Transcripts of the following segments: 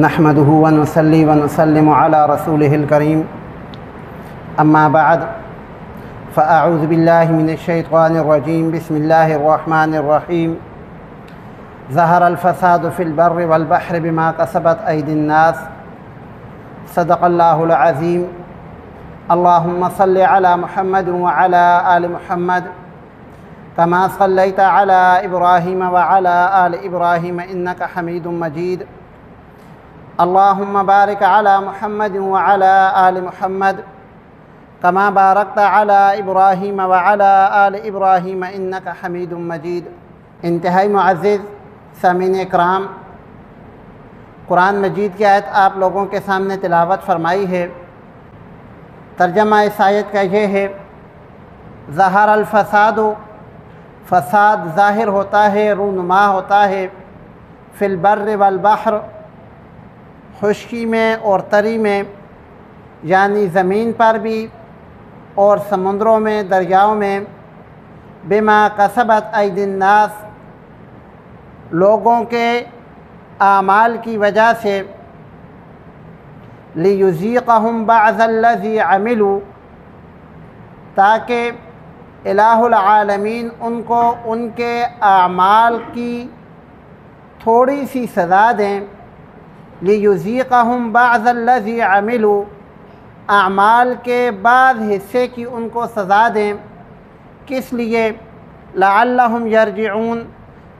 نحمده ونصلي ونسلم على رسوله الكريم أما بعد فأعوذ بالله من الشيطان الرجيم بسم الله الرحمن الرحيم ظهر الفساد في البر والبحر بما كسبت أيدي الناس صدق الله العظيم اللهم صل على محمد وعلى آل محمد كما صليت على إبراهيم وعلى آل إبراهيم إنك حميد مجيد اللهم بارك على محمد وعلى آل محمد كما باركت على إبراهيم وعلى آل إبراهيم إنك حميد مجيد۔ انتہائی معزز سامعین اکرام، قرآن مجید کی آیت آپ لوگوں کے سامنے تلاوت فرمائی ہے۔ ترجمہ اس آیت کا یہ ہے، ظہر الفساد، فساد ظاہر ہوتا ہے، رونما ہوتا ہے، فی البر والبحر، خشکی میں اور تری میں، یعنی زمین پر بھی اور سمندروں میں، دریاؤں میں، بما کسبت ایدی الناس، لوگوں کے اعمال کی وجہ سے، لیذیقہم بعض الذی عملوا، تاکہ الہ العالمین ان کو ان کے اعمال کی تھوڑی سی سزا دیں۔ لیذیقہم بعض الذی عملوا، اعمال کے بعض حصے کی ان کو سزا دیں۔ کس لیے؟ لعلہم یرجعون،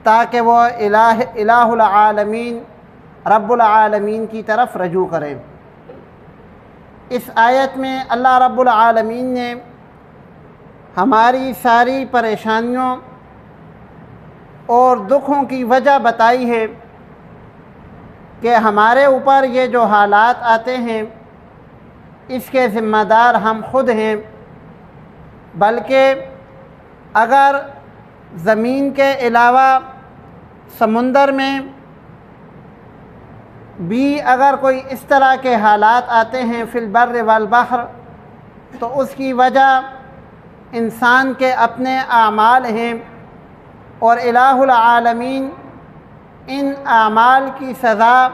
تاکہ وہ الہ العالمین رب العالمین کی طرف رجوع کریں۔ اس آیت میں اللہ رب العالمین نے ہماری ساری پریشانیوں اور دکھوں کی وجہ بتائی ہے کہ ہمارے اوپر یہ جو حالات آتے ہیں اس کے ذمہ دار ہم خود ہیں، بلکہ اگر زمین کے علاوہ سمندر میں بھی اگر کوئی اس طرح کے حالات آتے ہیں فی البر والبحر، تو اس کی وجہ انسان کے اپنے اعمال ہیں، اور الہ العالمین ان اعمال کی سزا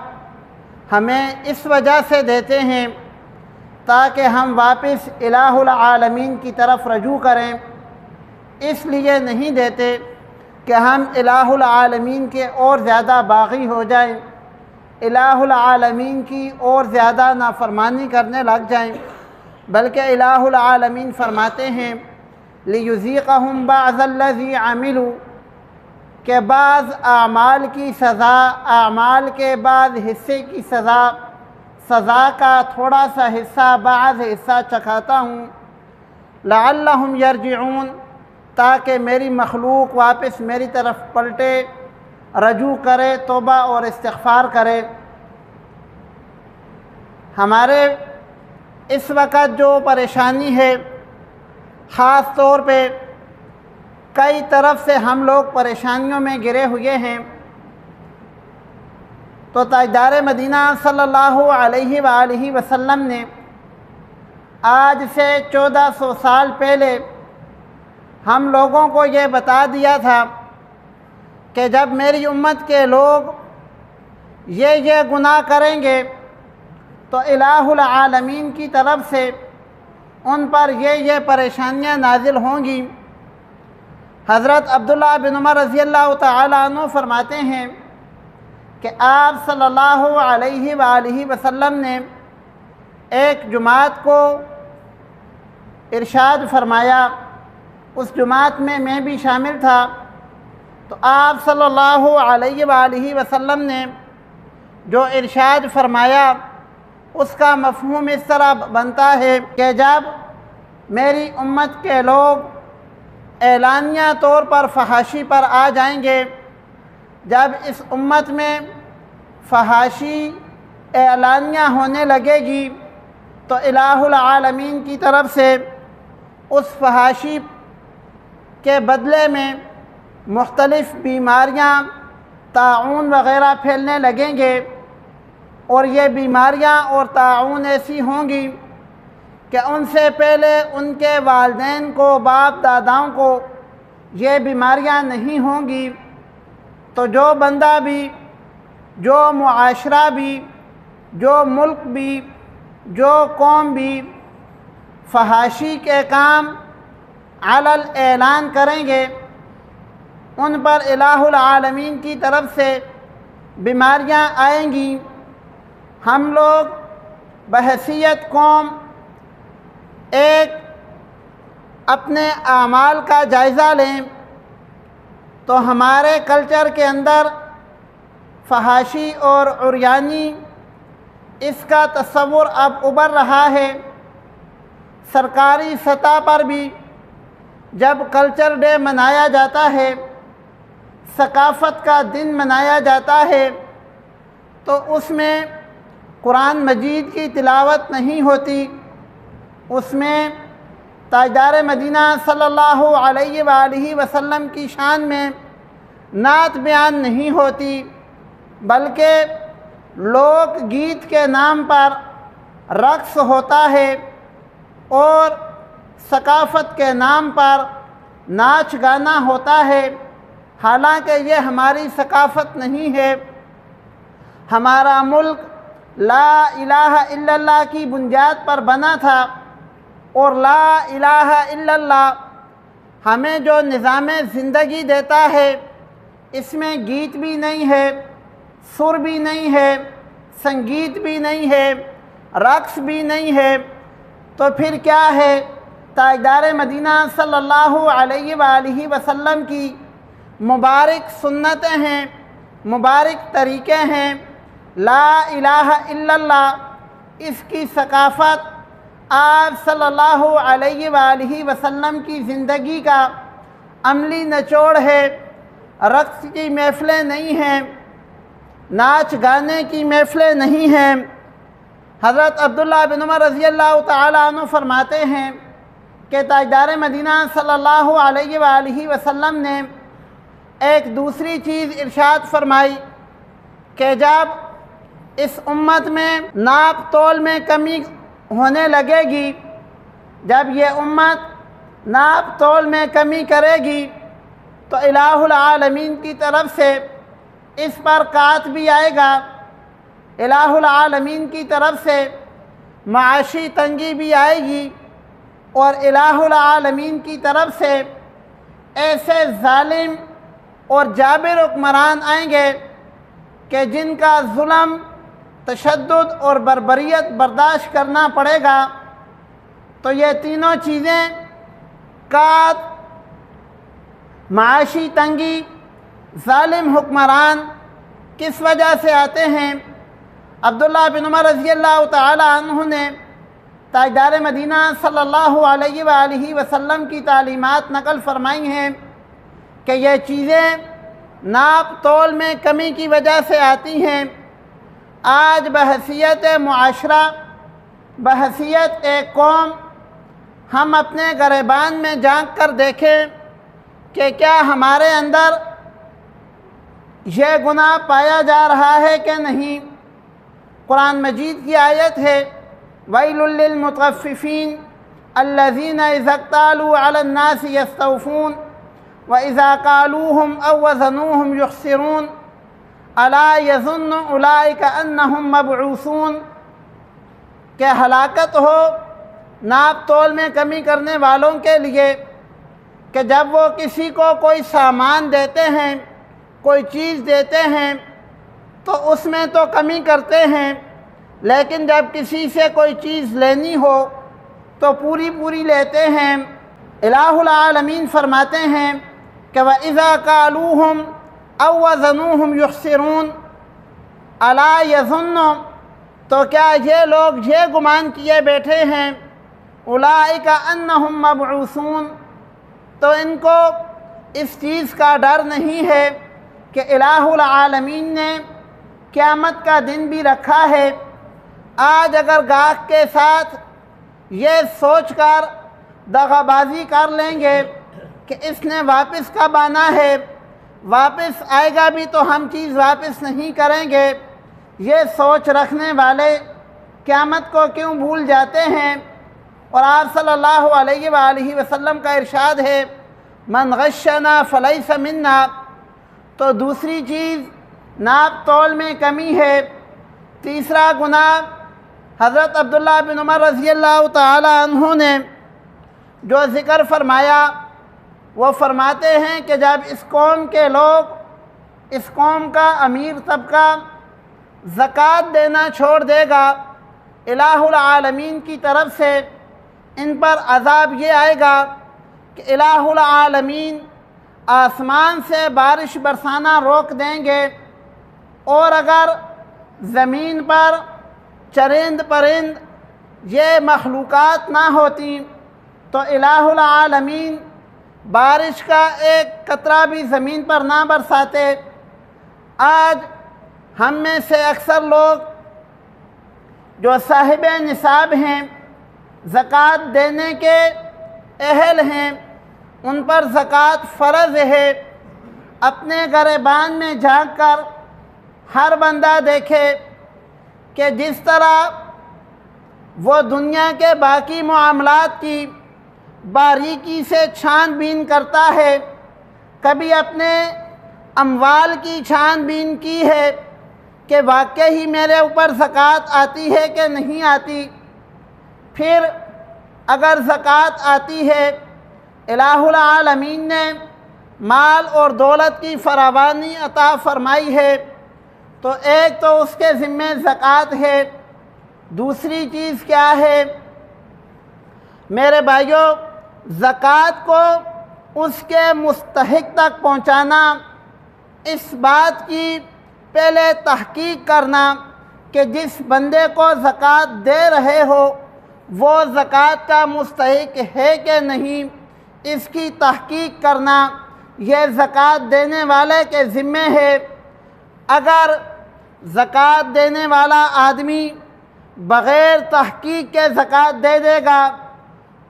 ہمیں اس وجہ سے دیتے ہیں تاکہ ہم واپس الہ العالمین کی طرف رجوع کریں۔ اس لیے نہیں دیتے کہ ہم الہ العالمین کے اور زیادہ باغی ہو جائیں، الہ العالمین کی اور زیادہ نافرمانی کرنے لگ جائیں، بلکہ الہ العالمین فرماتے ہیں لیذیقہم بعض الذی عملوا، کہ بعض اعمال کی سزا، اعمال کے بعض حصے کی سزا کا تھوڑا سا حصہ، بعض حصہ چکھاتا ہوں، لعلہم یرجعون، تاکہ میری مخلوق واپس میری طرف پلٹے، رجوع کرے، توبہ اور استغفار کرے۔ ہمارے اس وقت جو پریشانی ہے، خاص طور پہ کئی طرف سے ہم لوگ پریشانیوں میں گرے ہوئے ہیں، تو تاجدار مدینہ صلی اللہ علیہ وآلہ وسلم نے آج سے 1400 سال پہلے ہم لوگوں کو یہ بتا دیا تھا کہ جب میری امت کے لوگ یہ گناہ کریں گے تو الہ العالمین کی طرف سے ان پر یہ پریشانیاں نازل ہوں گی۔ حضرت عبداللہ بن عمر رضی اللہ تعالیٰ عنہ فرماتے ہیں کہ آپ صلی اللہ علیہ وآلہ وسلم نے ایک جماعت کو ارشاد فرمایا، اس جماعت میں میں بھی شامل تھا، تو آپ صلی اللہ علیہ وآلہ وسلم نے جو ارشاد فرمایا اس کا مفہوم اس طرح بنتا ہے کہ جب میری امت کے لوگ اعلانیہ طور پر فحاشی پر آ جائیں گے، جب اس امت میں فحاشی اعلانیہ ہونے لگے گی تو الہ العالمین کی طرف سے اس فحاشی کے بدلے میں مختلف بیماریاں، طاعون وغیرہ پھیلنے لگیں گے، اور یہ بیماریاں اور طاعون ایسی ہوں گی کہ ان سے پہلے ان کے والدین کو، باپ داداؤں کو یہ بیماریاں نہیں ہوں گی، تو جو بندہ بھی، جو معاشرہ بھی جو ملک بھی جو قوم بھی فحاشی کے کام علل اعلان کریں گے ان پر الہ العالمین کی طرف سے بیماریاں آئیں گی۔ ہم لوگ بحیثیت قوم ایک اپنے اعمال کا جائزہ لیں تو ہمارے کلچر کے اندر فحاشی اور عریانی اس کا تصور اب ابھر رہا ہے۔ سرکاری سطح پر بھی جب کلچر ڈے منایا جاتا ہے، ثقافت کا دن منایا جاتا ہے، تو اس میں قرآن مجید کی تلاوت نہیں ہوتی، اس میں تاجدار مدینہ صلی اللہ علیہ وآلہ وسلم کی شان میں نعت بیان نہیں ہوتی، بلکہ لوک گیت کے نام پر رقص ہوتا ہے اور ثقافت کے نام پر ناچ گانا ہوتا ہے، حالانکہ یہ ہماری ثقافت نہیں ہے۔ ہمارا ملک لا الہ الا اللہ کی بنیاد پر بنا تھا، اور لا الہ الا اللہ ہمیں جو نظام زندگی دیتا ہے اس میں گیت بھی نہیں ہے، سر بھی نہیں ہے، سنگیت بھی نہیں ہے، رقص بھی نہیں ہے، تو پھر کیا ہے؟ تاجدار مدینہ صلی اللہ علیہ وآلہ وسلم کی مبارک سنتیں ہیں، مبارک طریقے ہیں۔ لا الہ الا اللہ اس کی ثقافت آپ صلی اللہ علیہ وآلہ وسلم کی زندگی کا عملی نچوڑ ہے۔ رقص کی محفلیں نہیں ہیں، ناچ گانے کی محفلیں نہیں ہیں۔ حضرت عبداللہ بن عمر رضی اللہ تعالیٰ عنہ فرماتے ہیں کہ تاجدار مدینہ صلی اللہ علیہ وآلہ وسلم نے ایک دوسری چیز ارشاد فرمائی کہ جب اس امت میں ناپ تول میں کمی ہونے لگے گی، جب یہ امت ناپ تول میں کمی کرے گی تو الہ العالمین کی طرف سے اس پر قحط بھی آئے گا، الہ العالمین کی طرف سے معاشی تنگی بھی آئے گی، اور الہ العالمین کی طرف سے ایسے ظالم اور جابر حکمران آئیں گے کہ جن کا ظلم، تشدد اور بربریت برداشت کرنا پڑے گا۔ تو یہ تینوں چیزیں قحط، معاشی تنگی، ظالم حکمران کس وجہ سے آتے ہیں؟ عبداللہ بن عمر رضی اللہ تعالی عنہ نے تاجدار مدینہ صلی اللہ علیہ وآلہ وسلم کی تعلیمات نقل فرمائی ہیں کہ یہ چیزیں ناپ تول میں کمی کی وجہ سے آتی ہیں۔ آج بحیثیت معاشرہ، بحیثیت ایک قوم، ہم اپنے گریبان میں جھانک کر دیکھیں کہ کیا ہمارے اندر یہ گناہ پایا جا رہا ہے کہ نہیں۔ قرآن مجید کی آیت ہے وَيْلٌ لِّلْمُطَفِّفِينَ الَّذِينَ إِذَا اكْتَالُوا عَلَى النَّاسِ يَسْتَوْفُونَ وَإِذَا قَالُوهُمْ أَوْ وَّزَنُوهُمْ يُخْسِرُونَ أَلَا يَظُنُّ أُولَٰئِكَ أَنَّهُمْ مَبْعُوثُونَ کہ ہلاکت ہو ناپ تول میں کمی کرنے والوں کے لیے کہ جب وہ کسی کو کوئی سامان دیتے ہیں، کوئی چیز دیتے ہیں تو اس میں تو کمی کرتے ہیں، لیکن جب کسی سے کوئی چیز لینی ہو تو پوری پوری لیتے ہیں۔ الہ العالمین فرماتے ہیں کہ وَإِذَا قَالُوهُمْ أَوْ وَّزَنُوهُمْ يُخْسِرُونَ أَلَا يَظُنُّ تو کیا یہ لوگ یہ گمان کیے بیٹھے ہیں أُولَٰئِكَ أَنَّهُمْ مَبْعُوثُونَ تو ان کو اس چیز کا ڈر نہیں ہے کہ الہ العالمین نے قیامت کا دن بھی رکھا ہے۔ آج اگر گاہک کے ساتھ یہ سوچ کر دغا بازی کر لیں گے کہ اس نے واپس کب آنا ہے، واپس آئے گا بھی تو ہم چیز واپس نہیں کریں گے، یہ سوچ رکھنے والے قیامت کو کیوں بھول جاتے ہیں؟ اور آپ صلی اللہ علیہ وآلہ وسلم کا ارشاد ہے من غشنا فلیس منا۔ تو دوسری چیز ناپ تول میں کمی ہے۔ تیسرا گناہ حضرت عبداللہ بن عمر رضی اللہ تعالی عنہ نے جو ذکر فرمایا، وہ فرماتے ہیں کہ جب اس قوم کے لوگ، اس قوم کا امیر طبقہ زکوٰۃ دینا چھوڑ دے گا، الہ العالمین کی طرف سے ان پر عذاب یہ آئے گا کہ الہ العالمین آسمان سے بارش برسانا روک دیں گے، اور اگر زمین پر چرند پرند یہ مخلوقات نہ ہوتی تو الہ العالمین بارش کا ایک قطرہ بھی زمین پر نہ برساتے۔ آج ہم میں سے اکثر لوگ جو صاحب نصاب ہیں، زکوٰۃ دینے کے اہل ہیں، ان پر زکوٰۃ فرض ہے۔ اپنے گریبان میں جھانک کر ہر بندہ دیکھے کہ جس طرح وہ دنیا کے باقی معاملات کی باریکی سے چھان بین کرتا ہے، کبھی اپنے اموال کی چھان بین کی ہے کہ واقعی ہی میرے اوپر زکوٰۃ آتی ہے کہ نہیں آتی؟ پھر اگر زکوٰۃ آتی ہے، الہ العالمین نے مال اور دولت کی فراوانی عطا فرمائی ہے، تو ایک تو اس کے ذمے زکوٰۃ ہے، دوسری چیز کیا ہے میرے بھائیوں؟ زکوٰۃ کو اس کے مستحق تک پہنچانا، اس بات کی پہلے تحقیق کرنا کہ جس بندے کو زکوٰۃ دے رہے ہو وہ زکوٰۃ کا مستحق ہے کہ نہیں، اس کی تحقیق کرنا یہ زکوٰۃ دینے والے کے ذمے ہے۔ اگر زکوٰۃ دینے والا آدمی بغیر تحقیق کے زکوٰۃ دے دے گا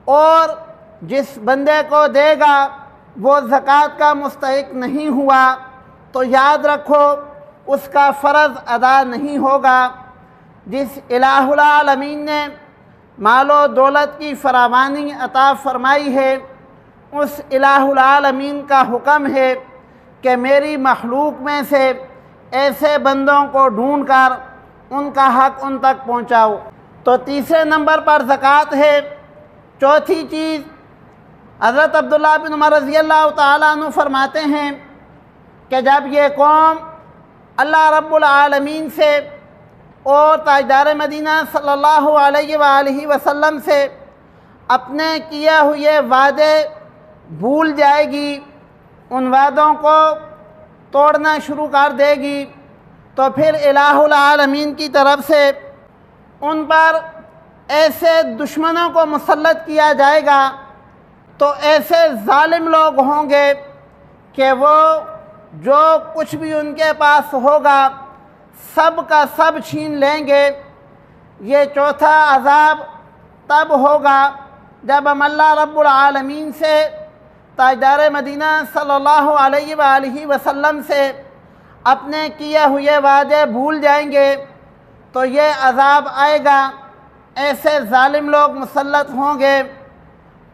اور جس بندے کو دے گا وہ زکوٰۃ کا مستحق نہیں ہوا، تو یاد رکھو اس کا فرض ادا نہیں ہوگا۔ جس الہ العالمین نے مال و دولت کی فراوانی عطا فرمائی ہے، اس الہ العالمین کا حکم ہے کہ میری مخلوق میں سے ایسے بندوں کو ڈھونڈ کر ان کا حق ان تک پہنچاؤ۔ تو تیسرے نمبر پر زکوٰۃ ہے۔ چوتھی چیز، حضرت عبداللہ بن عمر رضی اللہ تعالیٰ عنہ فرماتے ہیں کہ جب یہ قوم اللہ رب العالمین سے اور تاجدار مدینہ صلی اللہ علیہ وآلہ وسلم سے اپنے کیے ہوئے وعدے بھول جائے گی، ان وعدوں کو توڑنا شروع کر دے گی، تو پھر الہ العالمین کی طرف سے ان پر ایسے دشمنوں کو مسلط کیا جائے گا، تو ایسے ظالم لوگ ہوں گے کہ وہ جو کچھ بھی ان کے پاس ہوگا سب کا سب چھین لیں گے۔ یہ چوتھا عذاب تب ہوگا جب ہم اللہ رب العالمین سے، تاجدار مدینہ صلی اللہ علیہ وآلہ وسلم سے اپنے کیے ہوئے وعدے بھول جائیں گے، تو یہ عذاب آئے گا، ایسے ظالم لوگ مسلط ہوں گے۔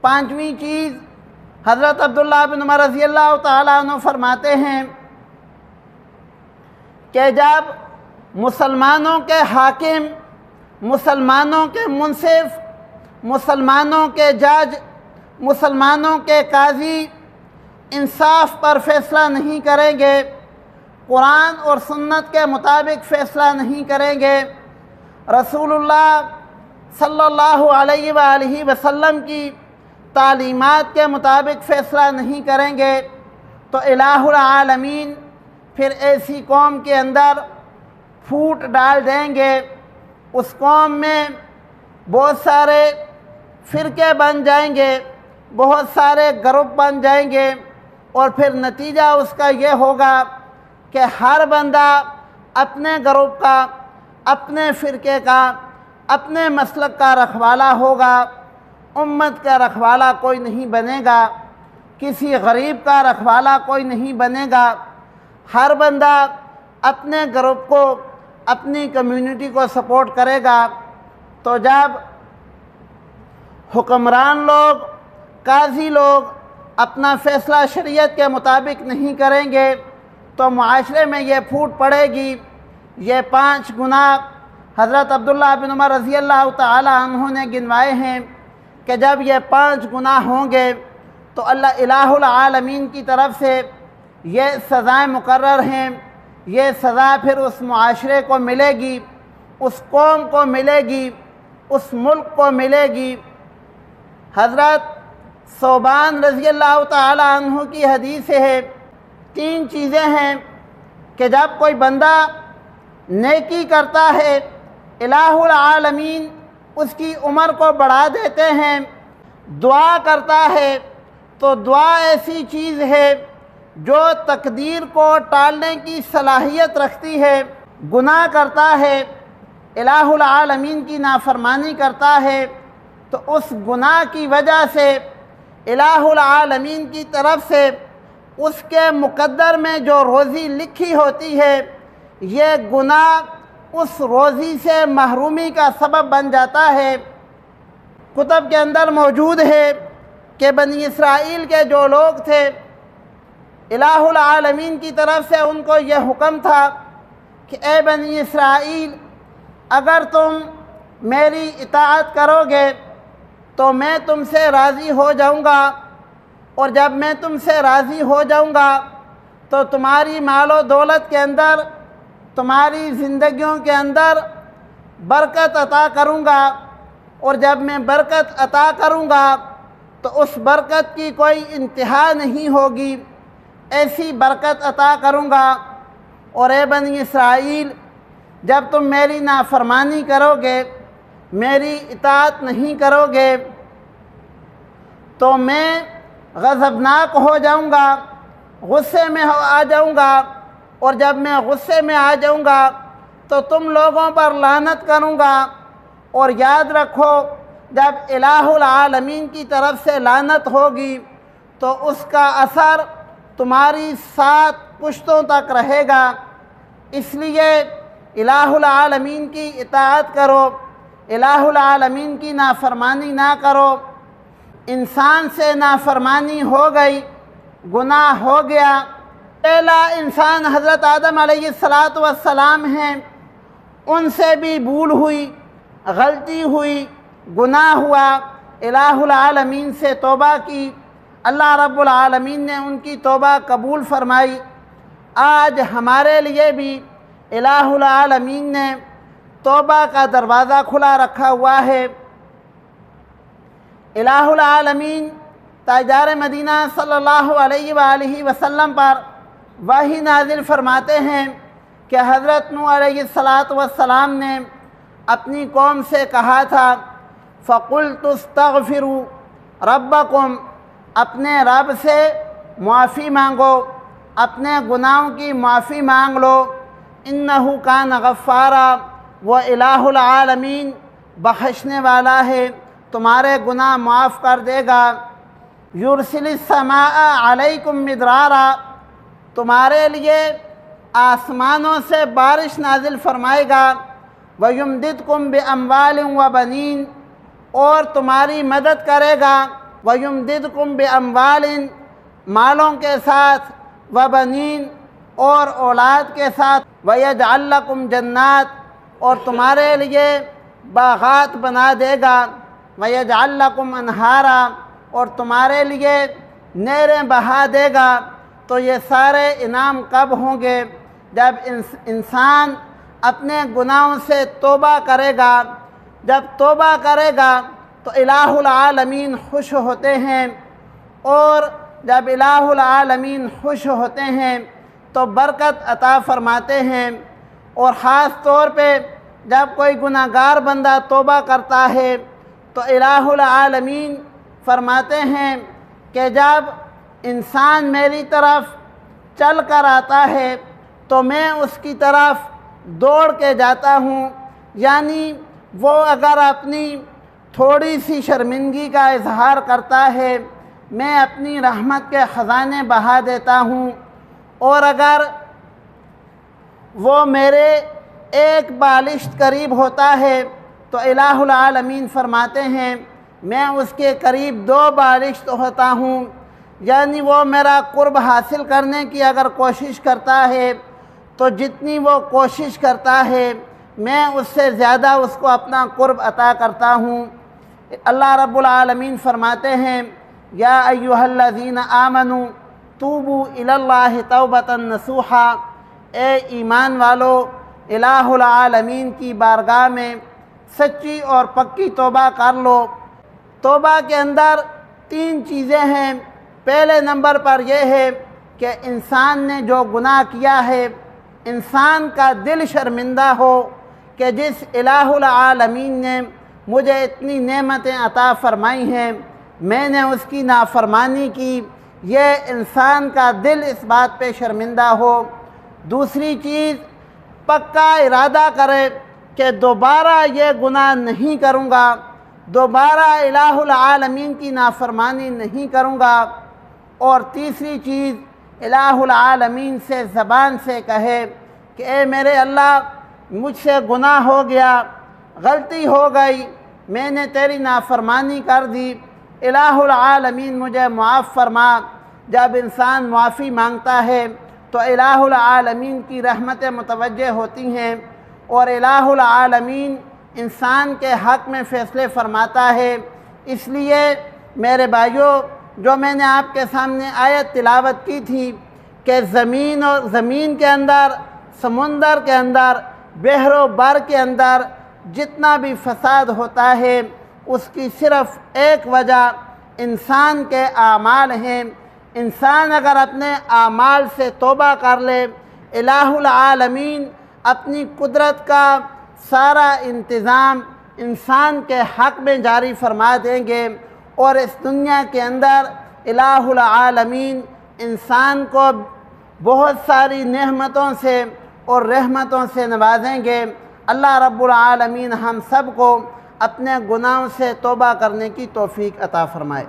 پانچویں چیز، حضرت عبداللہ بن عمر رضی اللہ تعالیٰ عنہ فرماتے ہیں کہ جب مسلمانوں کے حاکم، مسلمانوں کے منصف، مسلمانوں کے جج، مسلمانوں کے قاضی انصاف پر فیصلہ نہیں کریں گے، قرآن اور سنت کے مطابق فیصلہ نہیں کریں گے، رسول اللہ صلی اللہ علیہ وآلہ وسلم کی تعلیمات کے مطابق فیصلہ نہیں کریں گے، تو الہ العالمین پھر ایسی قوم کے اندر پھوٹ ڈال دیں گے۔ اس قوم میں بہت سارے فرقے بن جائیں گے، بہت سارے گروپ بن جائیں گے، اور پھر نتیجہ اس کا یہ ہوگا کہ ہر بندہ اپنے گروپ کا، اپنے فرقے کا، اپنے مسلک کا رکھوالا ہوگا، امت کا رکھوالا کوئی نہیں بنے گا، کسی غریب کا رکھوالا کوئی نہیں بنے گا، ہر بندہ اپنے گروپ کو، اپنی کمیونٹی کو سپورٹ کرے گا۔ تو جب حکمران لوگ، قاضی لوگ اپنا فیصلہ شریعت کے مطابق نہیں کریں گے تو معاشرے میں یہ پھوٹ پڑے گی۔ یہ 5 گناہ حضرت عبداللہ بن عمر رضی اللہ تعالی عنہ نے گنوائے ہیں کہ جب یہ 5 گناہ ہوں گے تو اللہ الہ العالمین کی طرف سے یہ سزائیں مقرر ہیں، یہ سزا پھر اس معاشرے کو ملے گی، اس قوم کو ملے گی، اس ملک کو ملے گی۔ حضرت ثوبان رضی اللہ تعالی عنہ کی حدیث ہے 3 چیزیں ہیں کہ جب کوئی بندہ نیکی کرتا ہے الہ العالمین اس کی عمر کو بڑھا دیتے ہیں، دعا کرتا ہے تو دعا ایسی چیز ہے جو تقدیر کو ٹالنے کی صلاحیت رکھتی ہے، گناہ کرتا ہے الہ العالمین کی نافرمانی کرتا ہے تو اس گناہ کی وجہ سے الہ العالمین کی طرف سے اس کے مقدر میں جو روزی لکھی ہوتی ہے یہ گناہ اس روزی سے محرومی کا سبب بن جاتا ہے۔ کتب کے اندر موجود ہے کہ بنی اسرائیل کے جو لوگ تھے الہ العالمین کی طرف سے ان کو یہ حکم تھا کہ اے بنی اسرائیل اگر تم میری اطاعت کرو گے تو میں تم سے راضی ہو جاؤں گا، اور جب میں تم سے راضی ہو جاؤں گا تو تمہاری مال و دولت کے اندر، تمہاری زندگیوں کے اندر برکت عطا کروں گا، اور جب میں برکت عطا کروں گا تو اس برکت کی کوئی انتہا نہیں ہوگی، ایسی برکت عطا کروں گا۔ اور اے بنی اسرائیل جب تم میری نافرمانی کرو گے، میری اطاعت نہیں کرو گے تو میں غضبناک ہو جاؤں گا، غصے میں آ جاؤں گا، اور جب میں غصے میں آ جاؤں گا تو تم لوگوں پر لعنت کروں گا۔ اور یاد رکھو جب الہ العالمین کی طرف سے لعنت ہوگی تو اس کا اثر تمہاری 7 پشتوں تک رہے گا، اس لیے الہ العالمین کی اطاعت کرو، الہ العالمین کی نافرمانی نہ کرو۔ انسان سے نافرمانی ہو گئی، گناہ ہو گیا، پہلا انسان حضرت آدم علیہ السلام ہیں، ان سے بھی بھول ہوئی، غلطی ہوئی، گناہ ہوا، الہ العالمین سے توبہ کی، اللہ رب العالمین نے ان کی توبہ قبول فرمائی۔ آج ہمارے لیے بھی الہ العالمین نے توبہ کا دروازہ کھلا رکھا ہوا ہے۔ الہ العالمین تاجدار مدینہ صلی اللہ علیہ وآلہ وسلم پر وحی نازل فرماتے ہیں کہ حضرت نوح علیہ السلام نے اپنی قوم سے کہا تھا فَقُلْتُ اسْتَغْفِرُوا رَبَّكُمْ، اپنے رب سے معافی مانگو، اپنے گناہوں کی معافی مانگ لو، اِنَّهُ كَانَ غَفَّارًا، وہ الہ العالمین بخشنے والا ہے، تمہارے گناہ معاف کر دے گا۔ یُرْسِلِ السَّمَاءَ عَلَيْكُمْ مِدْرَارًا، تمہارے لیے آسمانوں سے بارش نازل فرمائے گا، وَيُمْدِدْكُمْ بِأَمْوَالٍ وَبَنِينَ، اور تمہاری مدد کرے گا، وَيُمْدِدْكُمْ بِأَمْوَالٍ، مالوں کے ساتھ، وَبَنِينَ، اور اولاد کے ساتھ، وَيَجْعَلْ لَكُمْ جَنَّاتٍ، اور تمہارے لیے باغات بنا دے گا، وَيَجْعَلْ لَكُمْ أَنْهَارًا، اور تمہارے لیے نہریں بہا دے گا۔ تو یہ سارے انعام کب ہوں گے؟ جب انسان اپنے گناہوں سے توبہ کرے گا۔ جب توبہ کرے گا تو الہ العالمین خوش ہوتے ہیں، اور جب الہ العالمین خوش ہوتے ہیں تو برکت عطا فرماتے ہیں۔ اور خاص طور پہ جب کوئی گناہ گار بندہ توبہ کرتا ہے تو الہ العالمین فرماتے ہیں کہ جب انسان میری طرف چل کر آتا ہے تو میں اس کی طرف دوڑ کے جاتا ہوں، یعنی وہ اگر اپنی تھوڑی سی شرمندگی کا اظہار کرتا ہے میں اپنی رحمت کے خزانے بہا دیتا ہوں، اور اگر وہ میرے ایک بالشت قریب ہوتا ہے تو الہ العالمین فرماتے ہیں میں اس کے قریب 2 بالشت ہوتا ہوں، یعنی وہ میرا قرب حاصل کرنے کی اگر کوشش کرتا ہے تو جتنی وہ کوشش کرتا ہے میں اس سے زیادہ اس کو اپنا قرب عطا کرتا ہوں۔ اللہ رب العالمین فرماتے ہیں یا ایھا الذین آمنوا توبوا الی اللہ توبۃ نصوحا، اے ایمان والو الہ العالمین کی بارگاہ میں سچی اور پکی توبہ کر لو۔ توبہ کے اندر 3 چیزیں ہیں۔ پہلے نمبر پر یہ ہے کہ انسان نے جو گناہ کیا ہے، انسان کا دل شرمندہ ہو کہ جس الہ العالمین نے مجھے اتنی نعمتیں عطا فرمائی ہیں، میں نے اس کی نافرمانی کی، یہ انسان کا دل اس بات پہ شرمندہ ہو۔ دوسری چیز، پکا ارادہ کرے کہ دوبارہ یہ گناہ نہیں کروں گا، دوبارہ الہ العالمین کی نافرمانی نہیں کروں گا۔ اور تیسری چیز، الہ العالمین سے زبان سے کہے کہ اے میرے اللہ، مجھ سے گناہ ہو گیا، غلطی ہو گئی، میں نے تیری نافرمانی کر دی، الہ العالمین مجھے معاف فرما۔ جب انسان معافی مانگتا ہے تو الہ العالمین کی رحمتیں متوجہ ہوتی ہیں، اور الہ العالمین انسان کے حق میں فیصلے فرماتا ہے۔ اس لیے میرے بھائیوں، جو میں نے آپ کے سامنے آیت تلاوت کی تھی کہ زمین کے اندر، سمندر کے اندر، بحر و بر کے اندر جتنا بھی فساد ہوتا ہے، اس کی صرف ایک وجہ انسان کے اعمال ہیں۔ انسان اگر اپنے اعمال سے توبہ کر لے، الہ العالمین اپنی قدرت کا سارا انتظام انسان کے حق میں جاری فرما دیں گے، اور اس دنیا کے اندر الہ العالمین انسان کو بہت ساری نعمتوں سے اور رحمتوں سے نوازیں گے۔ اللہ رب العالمین ہم سب کو اپنے گناہوں سے توبہ کرنے کی توفیق عطا فرمائے۔